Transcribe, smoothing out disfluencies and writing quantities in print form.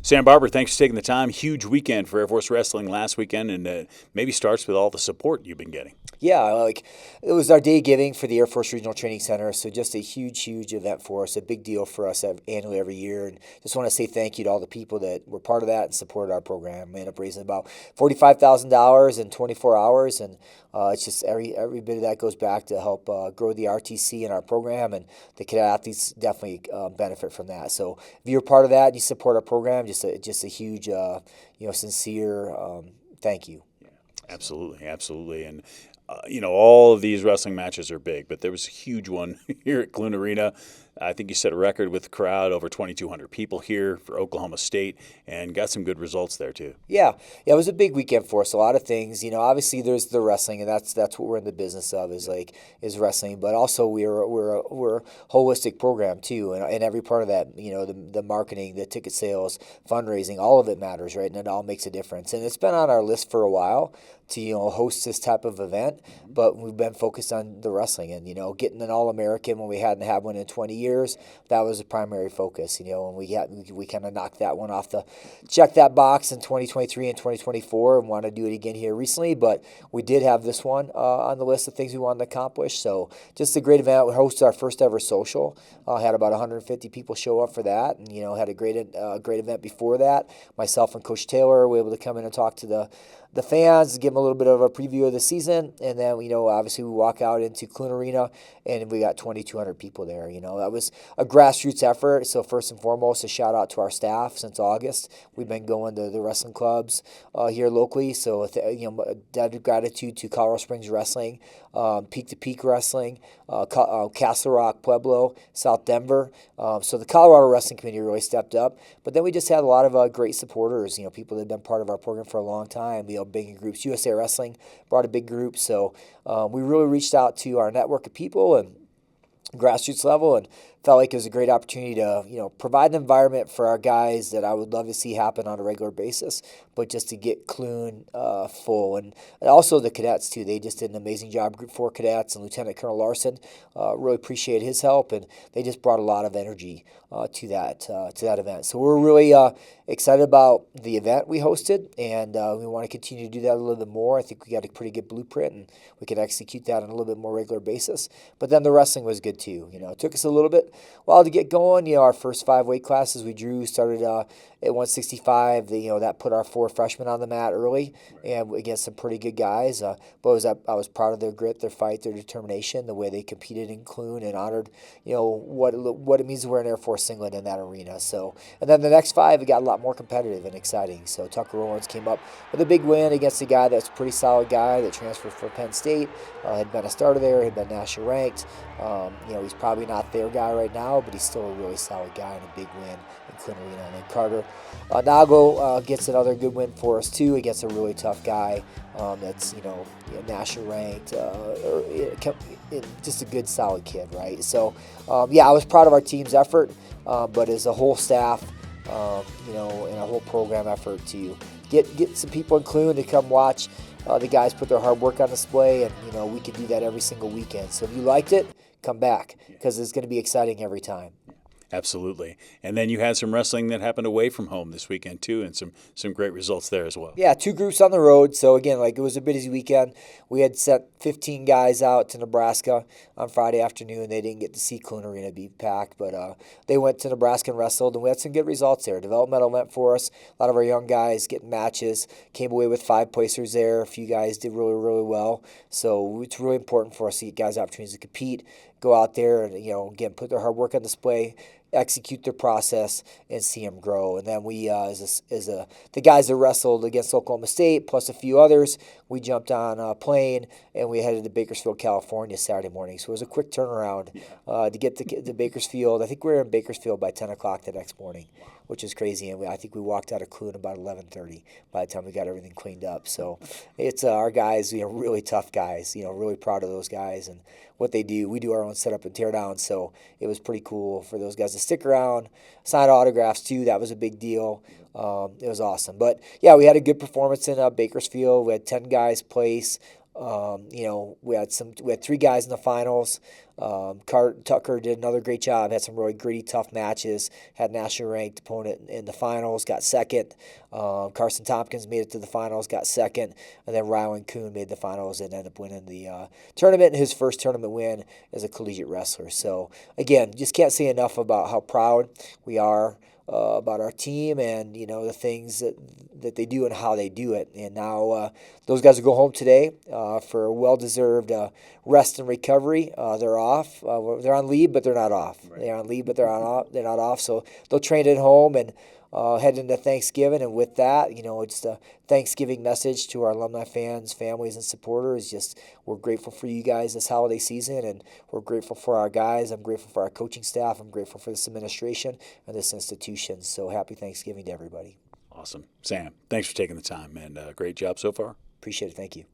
Sam Barber, thanks for taking the time. Huge weekend for Air Force Wrestling last weekend, and maybe starts with all the support you've been getting. Yeah, like it was our day giving for the Air Force Regional Training Center, so just a huge event for us, a big deal for us annually every year, and just want to say thank you to all the people that were part of that and supported our program. We ended up raising about $45,000 in 24 hours, and it's just every bit of that goes back to help grow the RTC and our program, and the cadet athletes definitely benefit from that. So if you're part of that and you support our program, just a huge, sincere thank you. Absolutely, absolutely. And, all of these wrestling matches are big, but there was a huge one here at Clune Arena. I think you set a record with the crowd, over 2,200 people here for Oklahoma State, and got some good results there, too. Yeah, it was a big weekend for us. A lot of things, obviously there's the wrestling, and that's what we're in the business of is wrestling. But also we're a holistic program too, and every part of that, the marketing, the ticket sales, fundraising, all of it matters, right? And it all makes a difference. And it's been on our list for a while to host this type of event, but we've been focused on the wrestling and getting an All-American when we hadn't had one in 20 years. That was the primary focus. And we kind of knocked that one off the check that box in 2023 and 2024, and want to do it again here recently. But we did have this one on the list of things we wanted to accomplish. So just a great event. We hosted our first ever social. Had about 150 people show up for that, and had a great event before that. Myself and Coach Taylor were able to come in and talk to the fans, give them a little bit of a preview of the season, and then obviously we walk out into Clune Arena, and we got 2,200 people there. That was a grassroots effort. So first and foremost, a shout out to our staff. Since August, we've been going to the wrestling clubs here locally. So debt of gratitude to Colorado Springs Wrestling, Peak to Peak Wrestling, Castle Rock, Pueblo, South Denver. So the Colorado wrestling community really stepped up. But then we just had a lot of great supporters. People that have been part of our program for a long time. Big groups. USA Wrestling brought a big group. So we really reached out to our network of people and grassroots level, and felt like it was a great opportunity to provide an environment for our guys that I would love to see happen on a regular basis, but just to get Clune full, and also the cadets too. They just did an amazing job. Group 4 cadets and Lieutenant Colonel Larson, really appreciate his help, and they just brought a lot of energy to that event. So we're really excited about the event we hosted, and we want to continue to do that a little bit more. I think we got a pretty good blueprint, and we can execute that on a little bit more regular basis. But then the wrestling was good too. It took us a little bit while to get going. Our first 5 weight classes we drew started at 165. That put our 4 freshmen on the mat early, and against some pretty good guys. But I was proud of their grit, their fight, their determination, the way they competed in Clune, and honored what it means to wear an Air Force singlet in that arena. So, and then the next 5, it got a lot more competitive and exciting. So Tucker Owens came up with a big win against a guy that's a pretty solid guy that transferred from Penn State, had been a starter there, had been national ranked. He's probably not their guy right now, but he's still a really solid guy and a big win in Clune Arena. And then Carter Nago gets another good win for us too against a really tough guy that's national ranked, just a good solid kid, right? So I was proud of our team's effort, but as a whole staff, and a whole program effort to get some people in Clune to come watch the guys put their hard work on display, and we can do that every single weekend. So if you liked it, come back, because it's going to be exciting every time. Absolutely. And then you had some wrestling that happened away from home this weekend, too, and some great results there as well. Yeah, 2 groups on the road. So, again, it was a busy weekend. We had sent 15 guys out to Nebraska on Friday afternoon. They didn't get to see Clune Arena be packed, but they went to Nebraska and wrestled, and we had some good results there. Developmental event for us. A lot of our young guys getting matches. Came away with 5 placers there. A few guys did really, really well. So it's really important for us to get guys opportunities to compete, go out there and, again, put their hard work on display, execute their process, and see them grow. And then we, the guys that wrestled against Oklahoma State, plus a few others, we jumped on a plane and we headed to Bakersfield, California Saturday morning. So it was a quick turnaround to get to Bakersfield. I think we were in Bakersfield by 10 o'clock the next morning, which is crazy. And I think we walked out of Clune about 11:30 by the time we got everything cleaned up. So it's our guys, really tough guys, really proud of those guys and what they do. We do our own setup and teardown, so it was pretty cool for those guys to stick around, sign autographs too. That was a big deal. It was awesome. But yeah, we had a good performance in Bakersfield. We had 10 guys place. We had 3 guys in the finals. Tucker did another great job, had some really gritty, tough matches, had national ranked opponent in the finals, got second. Carson Tompkins made it to the finals, got second. And then Rylan Kuhn made the finals and ended up winning the tournament, his first tournament win as a collegiate wrestler. So, again, just can't say enough about how proud we are about our team and the things that they do and how they do it. And now those guys will go home today for a well-deserved rest and recovery. They're off. They're on leave, but they're not off. Right. They're on leave, but they're not off. So they'll train at home and head into Thanksgiving. And with that, it's the Thanksgiving message to our alumni fans, families, and supporters. Just we're grateful for you guys this holiday season, and we're grateful for our guys. I'm grateful for our coaching staff. I'm grateful for this administration and this institution. So happy Thanksgiving to everybody. Awesome. Sam, thanks for taking the time, man. Great job so far. Appreciate it. Thank you.